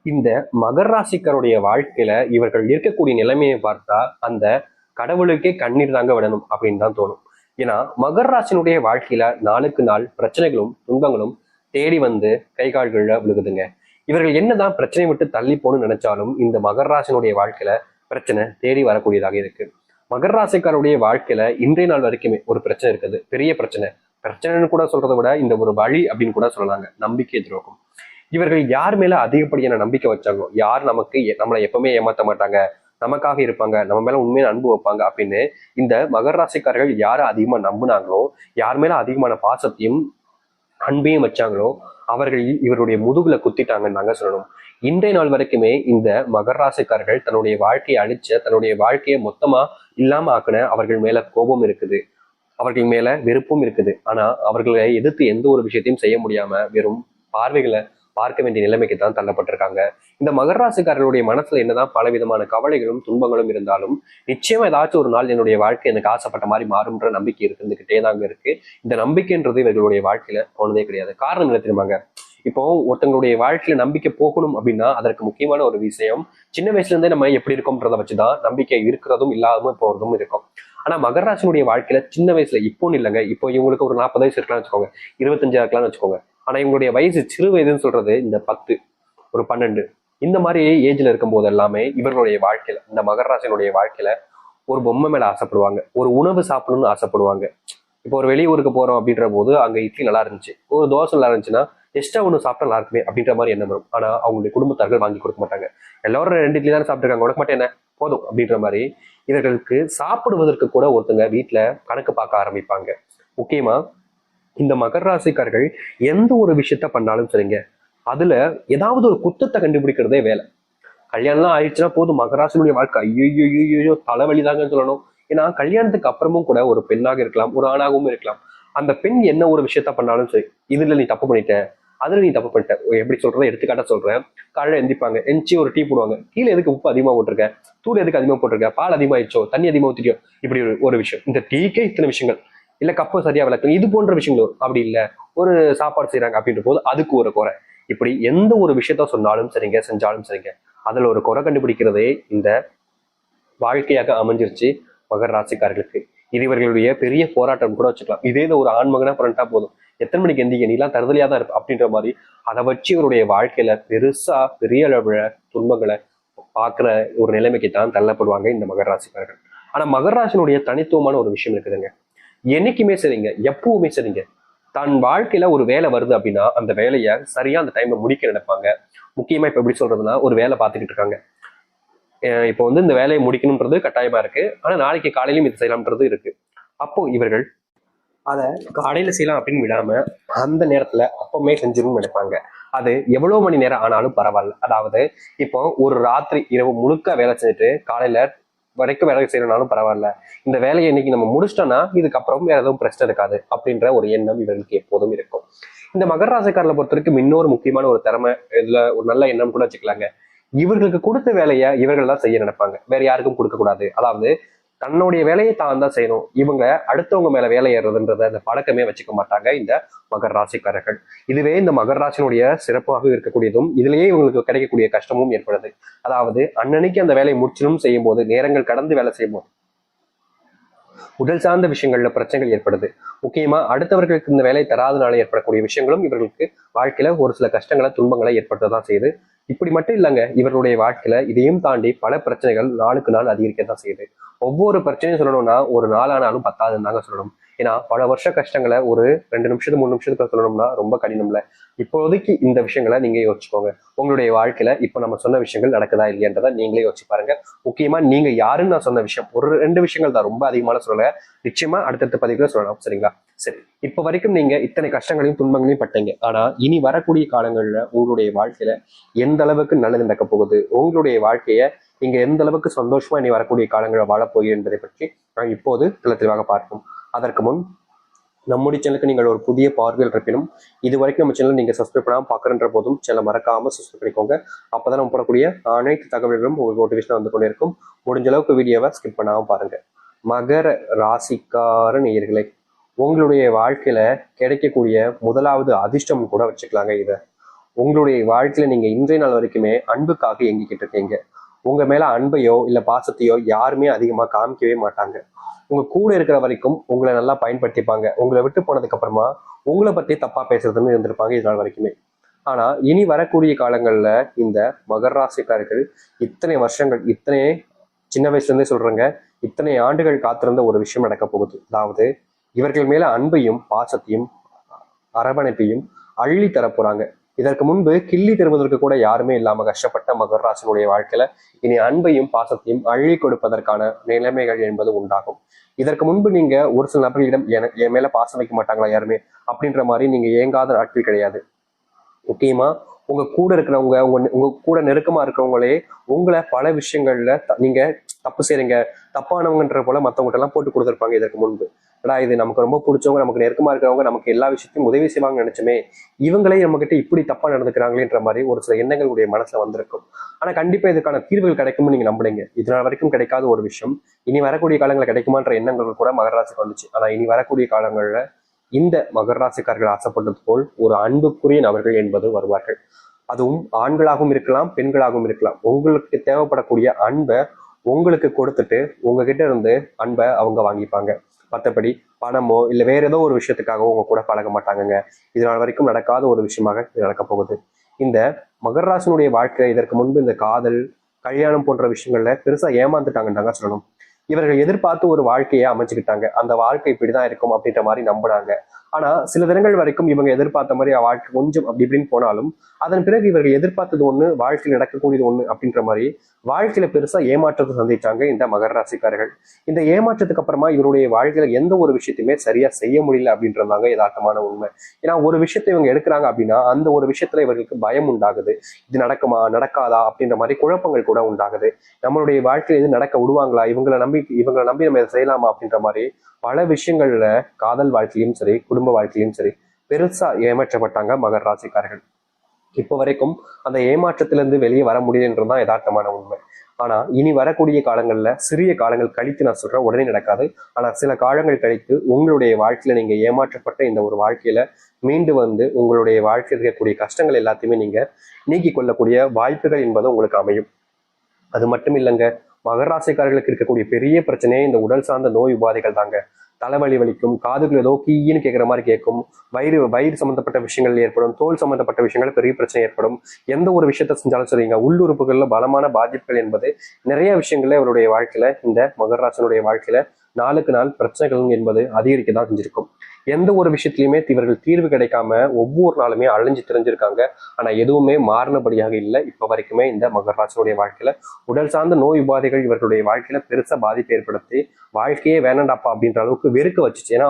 இந்த மகர ராசிக்காருடைய வாழ்க்கையில இவர்கள் இருக்கக்கூடிய நிலைமையை பார்த்தா அந்த கடவுளுக்கே கண்ணீர் தாங்க விடணும் அப்படின்னு தான் தோணும். ஏன்னா மகர ராசினுடைய வாழ்க்கையில நாளுக்கு நாள் பிரச்சனைகளும் துன்பங்களும் தேடி வந்து கை கால்கள்ல விழுகுதுங்க. இவர்கள் என்னதான் பிரச்சனை விட்டு தள்ளி போகணும்னு நினைச்சாலும் இந்த மகர ராசினுடைய வாழ்க்கையில பிரச்சனை தேடி வரக்கூடியதாக இருக்கு. மகர ராசிக்காருடைய வாழ்க்கையில இன்றைய நாள் வரைக்குமே ஒரு பிரச்சனை இருக்குது, பெரிய பிரச்சனை. பிரச்சனைன்னு கூட சொல்றதை விட இந்த ஒரு வழி அப்படின்னு கூட சொல்லலாங்க, நம்பிக்கை துரோகம். இவர்கள் யார் மேல அதிகப்படியான நம்பிக்கை வச்சாங்களோ, யார் நம்மளை எப்பவுமே ஏமாத்த மாட்டாங்க, நமக்காக இருப்பாங்க, நம்ம மேல உண்மையான அன்பு வைப்பாங்க அப்படின்னு இந்த மகர ராசிக்காரர்கள் யாரை அதிகமா நம்பினாங்களோ, யார் மேல அதிகமான பாசத்தையும் அன்பையும் வச்சாங்களோ அவர்கள் இவருடைய முதுகுல குத்திட்டாங்கன்னு நாங்க சொல்லணும். இன்றைய நாள் வரைக்குமே இந்த மகர ராசிக்காரர்கள் தன்னுடைய வாழ்க்கையை அழிச்ச, தன்னுடைய வாழ்க்கையை மொத்தமா இல்லாம ஆக்குன அவர்கள் மேல கோபம் இருக்குது, அவர்கள் மேல வெறுப்பும் இருக்குது. ஆனா அவர்களை எதிர்த்து எந்த ஒரு விஷயத்தையும் செய்ய முடியாம வெறும் பார்வைகளை பார்க்க வேண்டிய நிலைமைக்கு தான் தள்ளப்பட்டிருக்காங்க. இந்த மகர ராசிக்காரர்களுடைய மனசுல என்னதான் பல விதமான கவலைகளும் துன்பங்களும் இருந்தாலும் நிச்சயமா ஏதாச்சும் ஒரு நாள் என்னுடைய வாழ்க்கை எனக்கு ஆசைப்பட்ட மாதிரி மாறும்ன்ற நம்பிக்கை இருந்துகிட்டே தாங்க இருக்கு. இந்த நம்பிக்கைன்றது இவர்களுடைய வாழ்க்கையில போனதே கிடையாது. காரணம் என்ன தெரியுமாங்க? இப்போ ஒருத்தங்களுடைய வாழ்க்கையில நம்பிக்கை போகணும் அப்படின்னா அதற்கு முக்கியமான ஒரு விஷயம், சின்ன வயசுல இருந்தே நம்ம எப்படி இருக்கோம்ன்றதை வச்சுதான் நம்பிக்கை இருக்கிறதும் இல்லாம போறதும் இருக்கும். ஆனா மகர ராசினுடைய வாழ்க்கையில சின்ன வயசுல இப்போன்னு இல்லைங்க, இப்போ இவங்களுக்கு ஒரு 40 வயசு இருக்கலாம்னு வச்சுக்கோங்க, 25 இருக்கலாம்னு வச்சுக்கோங்க. ஆனா இவங்களுடைய வயசு சிறு வயதுன்னு சொல்றது இந்த 10, ஒரு 12 இந்த மாதிரி ஏஜ்ல இருக்கும் போது எல்லாமே இவர்களுடைய வாழ்க்கையில, இந்த மகர ராசினுடைய வாழ்க்கையில ஒரு பொம்மை மேல ஆசைப்படுவாங்க, ஒரு உணவு சாப்பிடணும்னு ஆசைப்படுவாங்க. இப்போ ஒரு வெளியூருக்கு போறோம் அப்படின்ற போது அங்க இட்லி நல்லா இருந்துச்சு, ஒரு தோசை நல்லா இருந்துச்சுன்னா எக்ஸ்ட்ரா ஒன்று சாப்பிட்டா நல்லா இருக்குமே அப்படின்ற மாதிரி எண்ணம் வரும். ஆனா அவங்களுடைய குடும்பத்தார்கள் வாங்கி கொடுக்க மாட்டாங்க. எல்லாரும் 2 இட்லி தானே சாப்பிட்டுருக்காங்க, உனக்கு மட்டும் என்ன போதும் அப்படின்ற மாதிரி இவர்களுக்கு சாப்பிடுவதற்கு கூட ஒருத்தங்க வீட்டுல கணக்கு பார்க்க ஆரம்பிப்பாங்க. முக்கியமா இந்த மகர ராசிக்காரர்கள் எந்த ஒரு விஷயத்த பண்ணாலும் சரிங்க, அதுல ஏதாவது ஒரு குத்தத்தை கண்டுபிடிக்கிறதே வேலை. கல்யாணம்லாம் ஆயிடுச்சுன்னா போதும், மகராசினுடைய வாழ்க்கை ஐயோ தலைவலிதாங்கன்னு சொல்லணும். ஏன்னா கல்யாணத்துக்கு அப்புறமும் கூட ஒரு பெண்ணாக இருக்கலாம், ஒரு ஆணாகவும் இருக்கலாம், அந்த பெண் என்ன ஒரு விஷயத்த பண்ணாலும் சரி, இதுல நீ தப்பு பண்ணிட்ட, அதுல நீ தப்பு பண்ணிட்ட. எப்படி சொல்றதை எடுத்துக்காட்ட சொல்றேன். காலையில எந்திப்பாங்க, எந்திச்சு ஒரு டீ போடுவாங்க, கீழே எதுக்கு உப்பு அதிகமா போட்டிருக்க, தூள் எதுக்கு அதிகமா போட்டிருக்க, பால் அதிகமாயிடுச்சோ, தண்ணி அதிகமா ஊத்திட்டியோ, இப்படி ஒரு விஷயம். இந்த டீக்கே இத்தனை விஷயங்கள், இல்ல கப்பு சரியா விளக்கு, இது போன்ற விஷயங்கள் வரும். அப்படி இல்ல ஒரு சாப்பாடு செய்யறாங்க அப்படின்ற போது அதுக்கு ஒரு குறை. இப்படி எந்த ஒரு விஷயத்த சொன்னாலும் சரிங்க, செஞ்சாலும் சரிங்க, அதுல ஒரு குறை கண்டுபிடிக்கிறதே இந்த வாழ்க்கையாக அமைஞ்சிருச்சு மகர ராசிக்காரர்களுக்கு. இது இவர்களுடைய பெரிய போராட்டம் கூட வச்சுக்கலாம். இதே ஒரு ஆண்மகனா பிறண்டா போதும், எத்தனை மணிக்கு எந்திக்க, நீ எல்லாம் தருதலையா தான் இருப்ப அப்படின்ற மாதிரி அதை வச்சு இவருடைய வாழ்க்கையில பெருசா பெரிய அளவுல துன்பங்களை பார்க்குற ஒரு நிலைமைக்கு தான் தள்ளப்படுவாங்க இந்த மகர ராசிக்காரர்கள். ஆனா மகர ராசினுடைய தனித்துவமான ஒரு விஷயம் இருக்குதுங்க. என்னைக்குமே சரிங்க, எப்பவுமே சரிங்க, தன் வாழ்க்கையில ஒரு வேலை வருது அப்படின்னா அந்த வேலையை சரியா அந்த டைம்ல முடிக்க நினைப்பாங்க. முக்கியமா இப்ப எப்படி சொல்றதுன்னா, ஒரு வேலை பார்த்துக்கிட்டு இருக்காங்க, இப்போ இந்த வேலையை முடிக்கணும்ன்றது கட்டாயமா இருக்கு, ஆனா நாளைக்கு காலையிலும் இது செய்யலாம்ன்றது இருக்கு. அப்போ இவர்கள் அதை காலையில செய்யலாம் அப்படின்னு விடாம அந்த நேரத்துல அப்பவுமே செஞ்சிடணும்னு நினைப்பாங்க. அது எவ்வளவு மணி நேரம் ஆனாலும் பரவாயில்ல. அதாவது இப்போ ஒரு ராத்திரி இரவு முழுக்க வேலை செஞ்சுட்டு காலையில வரைக்கும் வேலை செய்யறனாலும் பரவாயில்ல, இந்த வேலையை இன்னைக்கு நம்ம முடிச்சிட்டோம்னா இதுக்கப்புறம் வேற எதுவும் பிரச்சனை இருக்காது அப்படின்ற ஒரு எண்ணம் இவர்களுக்கு எப்போதும் இருக்கும். இந்த மகர ராசிக்காரர்களை பொறுத்த வரைக்கும் இன்னொரு முக்கியமான ஒரு திறமை, இதுல ஒரு நல்ல எண்ணம் கூட வச்சுக்கலாங்க. இவர்களுக்கு கொடுத்த வேலையை இவர்கள் தான் செய்ய நினைப்பாங்க, வேற யாருக்கும் கொடுக்க கூடாது. அதாவது தன்னுடைய வேலையை தான் தான் செய்யணும், இவங்க அடுத்தவங்க மேல வேலை ஏறுறதுன்றத அந்த பழக்கமே வச்சுக்க மாட்டாங்க இந்த மகர ராசிக்காரர்கள். இதுவே இந்த மகர ராசினுடைய சிறப்பாக இருக்கக்கூடியதும் இதுலயே இவங்களுக்கு கிடைக்கக்கூடிய கஷ்டமும் ஏற்படுது. அதாவது அன்னன்னைக்கு அந்த வேலையை முடிச்சணும் செய்யும் போது, நேரங்கள் கடந்து வேலை செய்யும் போது உடல் சார்ந்த விஷயங்கள்ல பிரச்சனைகள் ஏற்படுது. முக்கியமா அடுத்தவர்களுக்கு இந்த வேலை தராதனால ஏற்படக்கூடிய விஷயங்களும் இவர்களுக்கு வாழ்க்கையில ஒரு சில கஷ்டங்களை துன்பங்களை ஏற்படுத்ததான் செய்யுது. இப்படி மட்டும் இல்லைங்க, இவர்களுடைய வாழ்க்கையில இதையும் தாண்டி பல பிரச்சனைகள் நாளுக்கு நாள் அதிகரிக்கத்தான் செய்யுது. ஒவ்வொரு பிரச்சனையும் சொல்லணும்னா ஒரு நாளானாலும் 10 தாங்க சொல்லணும். ஏன்னா பல வருஷ கஷ்டங்களை ஒரு 2 நிமிஷத்துக்கு 3 நிமிஷத்துக்கு சொல்லணும்னா ரொம்ப கடினம்ல. இப்போதைக்கு இந்த விஷயங்களை நீங்க யோசிச்சுக்கோங்க. உங்களுடைய வாழ்க்கையில இப்ப நம்ம சொன்ன விஷயங்கள் நடக்குதா இல்லையன்றதை நீங்களே யோசிச்சு பாருங்க. முக்கியமா நீங்க யாருன்னு நான் சொன்ன விஷயம் ஒரு 2 விஷயங்கள் தான், ரொம்ப அதிகமான சொல்லல, நிச்சயமா அடுத்தடுத்த பதிவுல சொல்லலாம். சரிங்களா? சரி, இப்ப வரைக்கும் நீங்க இத்தனை கஷ்டங்களையும் துன்பங்களையும் பட்டீங்க. ஆனா இனி வரக்கூடிய காலங்கள்ல உங்களுடைய வாழ்க்கையில எந்த அளவுக்கு நல்லது நடக்க போகுது, உங்களுடைய வாழ்க்கைய நீங்க எந்த அளவுக்கு சந்தோஷமா இனி வரக்கூடிய காலங்களை வாழப்போகுது என்பதை பற்றி நான் இப்போது தெளிவாக பார்ப்போம். அதற்கு முன் நம்முடைய சேனலுக்கு நீங்கள் ஒரு புதிய பார்வையில் இருப்பினும் இது வரைக்கும் நம்ம சேனல் நீங்க சப்ஸ்கிரைப் பண்ணாமல் பார்க்குறன்ற போதும் சேனல் மறக்காம சப்ஸ்கிரைப் பண்ணிக்கோங்க. அப்பதான் நம்ம போடக்கூடிய அனைத்து தகவல்களும் உங்களுக்கு நோட்டிஃபிகேஷன் வந்து கொண்டே இருக்கும். முடிஞ்ச அளவுக்கு வீடியோவை ஸ்கிப் பண்ணாம பாருங்க. மகர ராசிக்கார நேயர்களே, உங்களுடைய வாழ்க்கையில கிடைக்கக்கூடிய முதலாவது அதிர்ஷ்டம் கூட வச்சுக்கலாங்க. இதை உங்களுடைய வாழ்க்கையில நீங்க இன்றைய நாள் வரைக்குமே அன்புக்காக இயங்கிக்கிட்டு இருக்கீங்க. உங்க மேல அன்பையோ இல்ல பாசத்தையோ யாருமே அதிகமா காமிக்கவே மாட்டாங்க. உங்க கூட இருக்கிற வரைக்கும் உங்களை நல்லா பயன்படுத்திப்பாங்க. உங்களை விட்டு போனதுக்கு அப்புறமா உங்களை பத்தி தப்பா பேசுறதுன்னு இருந்திருப்பாங்க இது நாள் வரைக்குமே. ஆனா இனி வரக்கூடிய காலங்கள்ல இந்த மகர ராசிக்காரர்கள் இத்தனை வருஷங்கள், இத்தனை சின்ன வயசுல இருந்தே சொல்றேங்க, இத்தனை ஆண்டுகள் காத்திருந்த ஒரு விஷயம் நடக்க போகுது. அதாவது இவர்கள் மேல அன்பையும் பாசத்தையும் அரவணைப்பையும் அள்ளி தரப்போறாங்க. இதற்கு முன்பு கிள்ளி தருவதற்கு கூட யாருமே இல்லாம கஷ்டப்பட்ட மகர ராசினுடைய வாழ்க்கையில இனி அன்பையும் பாசத்தையும் அள்ளி கொடுப்பதற்கான நிலைமைகள் என்பது உண்டாகும். இதற்கு முன்பு நீங்க ஒரு சில நபர்களிடம் என் மேல பாசம் வைக்க மாட்டாங்களா யாருமே அப்படின்ற மாதிரி நீங்க ஏங்காத நாட்கள் கிடையாது. முக்கியமா உங்க கூட இருக்கிறவங்க, உங்க கூட நெருக்கமா இருக்கிறவங்களே உங்களை பல விஷயங்கள்ல நீங்க தப்பு செய்றீங்க, தப்பானவங்கன்ற போல மத்தவங்ககிட்ட எல்லாம் போட்டு கொடுத்துருப்பாங்க இதற்கு முன்பு. இது நமக்கு ரொம்ப பிடிச்சவங்க, நமக்கு நெருக்கமா இருக்கிறவங்க, நமக்கு எல்லா விஷயத்தையும் உதவி செய்வாங்கன்னு நினைச்சுமே இவங்களே நம்ம கிட்ட இப்படி தப்பா நடந்துக்கிறாங்களேன்ற மாதிரி ஒரு சில எண்ணங்களுடைய மனசுல வந்திருக்கும். ஆனா கண்டிப்பா இதுக்கான தீர்வுகள் கிடைக்கும்னு நீங்க நம்புனீங்க. இதனால் வரைக்கும் கிடைக்காத ஒரு விஷயம் இனி வரக்கூடிய காலங்களில் கிடைக்குமான்ற எண்ணங்கள் கூட மகர ராசிக்கு வந்துச்சு. ஆனா இனி வரக்கூடிய காலங்கள்ல இந்த மகர ராசிக்காரர்கள் ஆசைப்பட்டது போல் ஒரு அன்புக்குரிய நபர்கள் என்பது வருவார்கள். அதுவும் ஆண்களாகவும் இருக்கலாம், பெண்களாகவும் இருக்கலாம். உங்களுக்கு தேவைப்படக்கூடிய அன்பை உங்களுக்கு கொடுத்துட்டு உங்ககிட்ட இருந்து அன்பை அவங்க வாங்கிப்பாங்க. மற்றபடி பணமோ இல்லை வேற ஏதோ ஒரு விஷயத்துக்காகவோ உங்க கூட பழக மாட்டாங்கங்க. இதனால் வரைக்கும் நடக்காத ஒரு விஷயமாக இது நடக்க போகுது. இந்த மகர ராசினுடைய வாழ்க்கை இதற்கு முன்பு இந்த காதல், கல்யாணம் போன்ற விஷயங்கள்ல பெருசா ஏமாந்துட்டாங்கன்னு சொல்லணும். இவர்கள் எதிர்பார்த்து ஒரு வாழ்க்கையை அமைச்சுக்கிட்டாங்க. அந்த வாழ்க்கை இப்படிதான் இருக்கும் அப்படின்ற மாதிரி நம்பினாங்க. ஆனா சில தினங்கள் வரைக்கும் இவங்க எதிர்பார்த்த மாதிரி வாழ்க்கை கொஞ்சம் அப்படி இப்படின்னு போனாலும் அதன் பிறகு இவர்கள் எதிர்பார்த்தது ஒண்ணு, வாழ்க்கையில் நடக்கக்கூடியது ஒண்ணு அப்படின்ற மாதிரி வாழ்க்கையில பெருசா ஏமாற்றத்தை சந்திச்சாங்க இந்த மகர ராசிக்காரர்கள். இந்த ஏமாற்றத்துக்கு அப்புறமா இவருடைய வாழ்க்கையில எந்த ஒரு விஷயத்தையுமே சரியா செய்ய முடியல அப்படின்றதாங்க யதார்த்தமான உண்மை. ஏன்னா ஒரு விஷயத்தை இவங்க எடுக்கிறாங்க அப்படின்னா அந்த ஒரு விஷயத்துல இவர்களுக்கு பயம் உண்டாகுது. இது நடக்குமா நடக்காதா அப்படின்ற மாதிரி குழப்பங்கள் கூட உண்டாகுது. நம்மளுடைய வாழ்க்கையில இது நடக்க விடுவாங்களா, இவங்களை நம்பி நம்ம இதை செய்யலாமா அப்படின்ற மாதிரி பல விஷயங்கள்ல காதல் வாழ்க்கையிலும் சரி, குடும்ப வாழ்க்கையிலும் சரி பெருசா ஏமாற்றப்பட்டாங்க மகர ராசிக்காரர்கள். இப்போ வரைக்கும் அந்த ஏமாற்றத்திலிருந்து வெளியே வர முடியலன்றதுதான் யதார்த்தமான உண்மை. ஆனா இனி வரக்கூடிய காலங்கள்ல சிறிய காலங்கள் கழித்து நான் சொல்றேன், உடனே நடக்காது. ஆனா சில காலங்கள் கழித்து உங்களுடைய வாழ்க்கையில நீங்க ஏமாற்றப்பட்ட இந்த ஒரு வாழ்க்கையில மீண்டு வந்து உங்களுடைய வாழ்க்கையில் இருக்கக்கூடிய கஷ்டங்கள் எல்லாத்தையுமே நீங்க நீக்கி கொள்ளக்கூடிய வாய்ப்புகள் என்பது உங்களுக்கு அமையும். அது மட்டும் இல்லைங்க, மகர ராசிக்காரர்களுக்கு இருக்கக்கூடிய பெரிய பிரச்சனையே இந்த உடல் சார்ந்த நோய் உபாதைகள் தாங்க. தலைவலி வலிக்கும், காதுகள் ஏதோ கீன்னு கேட்குற மாதிரி கேட்கும், வயிறு சம்பந்தப்பட்ட விஷயங்கள் ஏற்படும், தோல் சம்பந்தப்பட்ட விஷயங்கள் பெரிய பிரச்சனை ஏற்படும். எந்த ஒரு விஷயத்த செஞ்சாலும் சரிங்க, உள்ளுறுப்புகள்ல பலமான பாதிப்புகள் என்பது நிறைய விஷயங்கள்ல இவருடைய வாழ்க்கையில இந்த மகர ராசினுடைய வாழ்க்கையில நாளுக்கு நாள் பிரச்சனைகள் என்பது அதிகரிக்க தான் செஞ்சிருக்கும். எந்த ஒரு விஷயத்திலையுமே இவர்கள் தீர்வு கிடைக்காம ஒவ்வொரு நாளுமே அழிஞ்சு தெரிஞ்சிருக்காங்க. ஆனா எதுவுமே மாறினபடியாக இல்லை இப்ப வரைக்குமே இந்த மகர ராசினுடைய வாழ்க்கையில. உடல் சார்ந்த நோய் உபாதைகள் இவர்களுடைய வாழ்க்கையில பெருசா பாதிப்பு ஏற்படுத்தி வாழ்க்கையே வேணாண்டாப்பா அப்படின்ற அளவுக்கு வெறுக்க வச்சுச்சு. ஏன்னா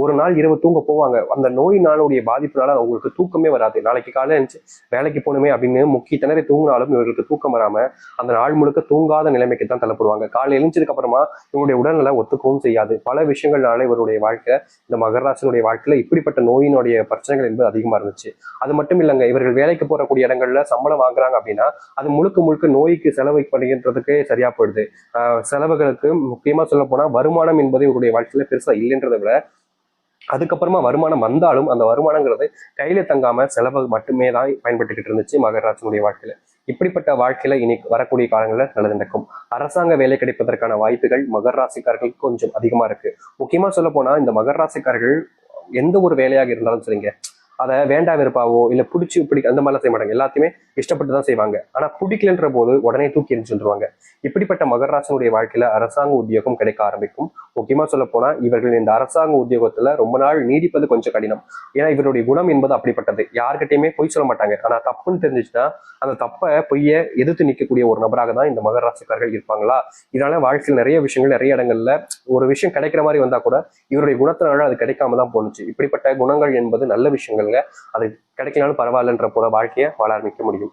ஒரு நாள் இரவு தூங்க போவாங்க, அந்த நோயினாலுடைய பாதிப்புனால அவங்களுக்கு தூக்கமே வராது. நாளைக்கு காலையில இருந்துச்சு வேலைக்கு போகணுமே அப்படின்னு முக்கிய திணறி தூங்கினாலும் இவர்களுக்கு தூக்கம் வராம அந்த நாள் முழுக்க தூங்காத நிலைமைக்கு தான் தள்ளப்படுவாங்க. காலையில் எழுந்ததுக்கு அப்புறமா இவங்களுடைய உடல்நல ஒத்துக்கவும் செய்யாது. பல விஷயங்கள்னால இவருடைய வாழ்க்கை இந்த மகராசனுடைய வாழ்க்கையில இப்படிப்பட்ட நோயினுடைய பிரச்சனைகள் என்பது அதிகமா இருந்துச்சு. அது மட்டும் இல்லைங்க, இவர்கள் வேலைக்கு போறக்கூடிய இடங்கள்ல சம்பளம் வாங்குறாங்க அப்படின்னா அது முழுக்க முழுக்க நோய்க்கு செலவு பண்ணுகின்றதுக்கே சரியா போயிடுது. செலவுகளுக்கு முக்கியமா சொல்ல போனா வருமானம் என்பது இவருடைய வாழ்க்கையில பெருசா இல்லைன்றதை விட அதுக்கப்புறமா வருமானம் வந்தாலும் அந்த வருமானங்கிறது கையில தங்காம செலவு மட்டுமே தான் பயன்பட்டுக்கிட்டு இருந்துச்சு மகராசனுடைய வாழ்க்கையில. இப்படிப்பட்ட வாழ்க்கையில இனி வரக்கூடிய காலங்களில் நல்லது நடக்கும். அரசாங்க வேலை கிடைப்பதற்கான வாய்ப்புகள் மகர ராசிக்காரர்களுக்கு கொஞ்சம் அதிகமா இருக்கு. முக்கியமா சொல்ல போனா இந்த மகர ராசிக்காரர்கள் எந்த ஒரு வேலையாக இருந்தாலும் சரிங்க, அதை வேண்டா வெறுப்பாவோ இல்ல பிடிச்சி அந்த மாதிரிலாம் செய்ய மாட்டாங்க. எல்லாத்தையுமே இஷ்டப்பட்டு தான் செய்வாங்க. ஆனா பிடிக்கலன்ற போது உடனே தூக்கி எரிஞ்சு வந்துருவாங்க. இப்படிப்பட்ட மகராசனுடைய வாழ்க்கையில அரசாங்க உத்தியோகம் கிடைக்க ஆரம்பிக்கும். முக்கியமா சொல்ல போனா இவர்கள் இந்த அரசாங்க உத்தியோகத்துல ரொம்ப நாள் நீடிப்பது கொஞ்சம் கடினம். ஏன்னா இவருடைய குணம் என்பது அப்படிப்பட்டது. யார்கிட்டயுமே பொய் சொல்ல மாட்டாங்க. ஆனா தப்புன்னு தெரிஞ்சிச்சுன்னா அந்த தப்பை பொய்ய எதிர்த்து நிற்கக்கூடிய ஒரு நபராக தான் இந்த மகராசிக்காரர்கள் இருப்பாங்களா. இதனால வாழ்க்கையில் நிறைய விஷயங்கள் நிறைய இடங்கள்ல ஒரு விஷயம் கிடைக்கிற மாதிரி வந்தா கூட இவருடைய குணத்தினால அது கிடைக்காம தான் போணுச்சு. இப்படிப்பட்ட குணங்கள் என்பது நல்ல விஷயங்கள்ங்க. அது கிடைக்கினாலும் பரவாயில்லன்ற போல வாழ்க்கையை வாழ ஆரம்பிக்க முடியும்.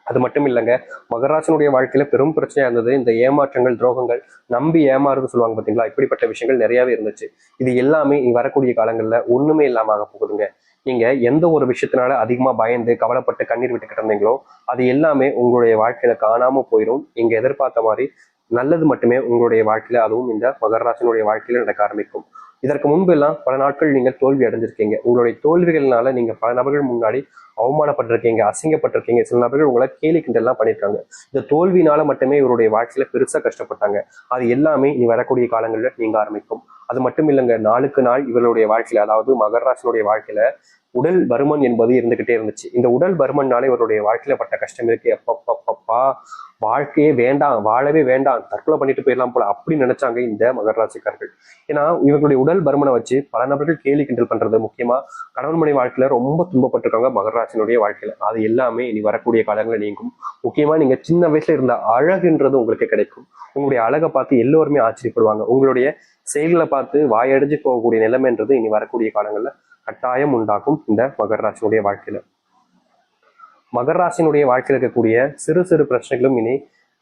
அது மட்டும் இல்லைங்க, மகராசனுடைய வாழ்க்கையில பெரும் பிரச்சனையா இருந்தது இந்த ஏமாற்றங்கள், துரோகங்கள், நம்பி ஏமாறுது சொல்லுவாங்க பாத்தீங்களா. இப்படிப்பட்ட விஷயங்கள் நிறையவே இருந்துச்சு. இது எல்லாமே இனி வரக்கூடிய காலங்கள்ல ஒண்ணுமே இல்லாம ஆக போகுதுங்க. நீங்க எந்த ஒரு விஷயத்தினால அதிகமா பயந்து கவலைப்பட்டு கண்ணீர் விட்டுக்கிட்டு இருந்தீங்களோ அது எல்லாமே உங்களுடைய வாழ்க்கையில காணாம போயிடும். நீங்க எதிர்பார்த்த மாதிரி நல்லது மட்டுமே உங்களுடைய வாழ்க்கையில, அதுவும் இந்த மகராசனுடைய வாழ்க்கையில நடக்க ஆரம்பிக்கும். இதற்கு முன்பு எல்லாம் பல நாட்கள் நீங்கள் தோல்வி அடைஞ்சிருக்கீங்க. உங்களுடைய தோல்விகள்னால நீங்க பல நபர்கள் முன்னாடி அவமானப்பட்டிருக்கீங்க, அசிங்கப்பட்டிருக்கீங்க. சில நபர்கள் உங்களை கேலி கிண்டல்லாம் பண்ணியிருக்காங்க. இந்த தோல்வினால மட்டுமே இவருடைய வாழ்க்கையில பெருசா கஷ்டப்பட்டாங்க. அது எல்லாமே இனி வரக்கூடிய காலங்களில் நீங்க ஆரம்பிக்கும். அது மட்டும் இல்லைங்க, நாளுக்கு நாள் இவர்களுடைய வாழ்க்கையில, அதாவது மகர ராசினுடைய வாழ்க்கையில உடல் பருமன் என்பது இருந்துகிட்டே இருந்துச்சு. இந்த உடல் பருமன்னால இவருடைய வாழ்க்கையில பட்ட கஷ்டம் இருக்கு. அப்பப்பப்பா, வாழ்க்கையே வேண்டாம், வாழவே வேண்டாம், தற்கொலை பண்ணிட்டு போயிடலாம் போல அப்படி நினைச்சாங்க இந்த மகர ராசிக்காரர்கள். ஏன்னா இவர்களுடைய உடல் பருமனை வச்சு பல நபர்கள் கேலி கிண்டல் பண்றது, முக்கியமா கணவன் மனைவி வாழ்க்கையில ரொம்ப துன்பப்பட்டிருக்காங்க மகர ராசினுடைய வாழ்க்கையில. அது எல்லாமே இனி வரக்கூடிய காலங்களில் நீங்கும். முக்கியமா நீங்க சின்ன வயசுல இருந்த அழகுன்றது உங்களுக்கு கிடைக்கும். உங்களுடைய அழகை பார்த்து எல்லோருமே ஆச்சரியப்படுவாங்க. உங்களுடைய செயல்களை பார்த்து வாயடைஞ்சு போகக்கூடிய நிலைமைன்றது இனி வரக்கூடிய காலங்கள்ல கட்டாயம் உண்டாகும் இந்த மகர ராசினுடைய வாழ்க்கையில. மகர ராசினுடைய வாழ்க்கையில் இருக்கக்கூடிய சிறு சிறு பிரச்சனைகளும் இனி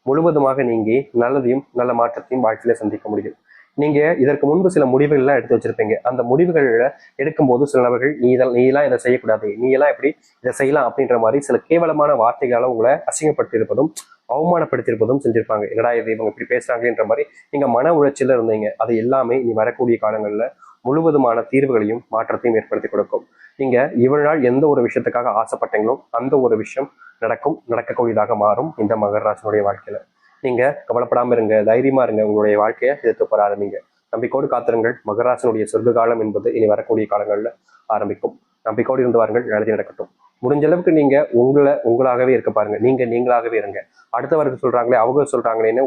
முழுவதுமாக நீங்கி நல்லதையும் நல்ல மாற்றத்தையும் வாழ்க்கையில சந்திக்க முடியும். நீங்க இதற்கு முன்பு சில முடிவுகள் எல்லாம் எடுத்து வச்சிருப்பீங்க. அந்த முடிவுகள்ல எடுக்கும்போது சில நபர்கள் நீ எல்லாம் இதை செய்யக்கூடாது, நீ எல்லாம் எப்படி இதை செய்யலாம் அப்படின்ற மாதிரி சில கேவலமான வார்த்தைகளால உங்களை அசிங்கப்படுத்தியிருப்பதும் அவமானப்படுத்தியிருப்பதும் செஞ்சிருப்பாங்க. என்னடா இது இவங்க இப்படி பேசுறாங்கன்ற மாதிரி நீங்க மன உளைச்சல இருந்தீங்க. அது எல்லாமே இனி வரக்கூடிய காலங்கள்ல முழுவதுமான தீர்வுகளையும் மாற்றத்தையும் ஏற்படுத்தி கொடுக்கும். நீங்க இவ்வளவு நாள் எந்த ஒரு விஷயத்துக்காக ஆசைப்பட்டீங்களோ அந்த ஒரு விஷயம் நடக்கக்கூடியதாக மாறும் இந்த மகர ராசினுடைய வாழ்க்கையில. நீங்க கவலைப்படாம இருங்க, தைரியமா இருங்க, உங்களுடைய வாழ்க்கையை எதிர்த்து போற ஆரம்பிங்க. நம்பிக்கோடு காத்திருங்கள். மகராசனுடைய சொர்க்க காலம் என்பது இனி வரக்கூடிய காலங்கள்ல ஆரம்பிக்கும். நம்பிக்கோடு இருந்து வாருங்கள், நல்லது நடக்கட்டும். முடிஞ்ச அளவுக்கு நீங்க உங்களாகவே இருக்க பாருங்க. நீங்களாகவே இருங்க. அடுத்தவர்கள் சொல்றாங்களே, அவங்க சொல்றாங்களேன்னு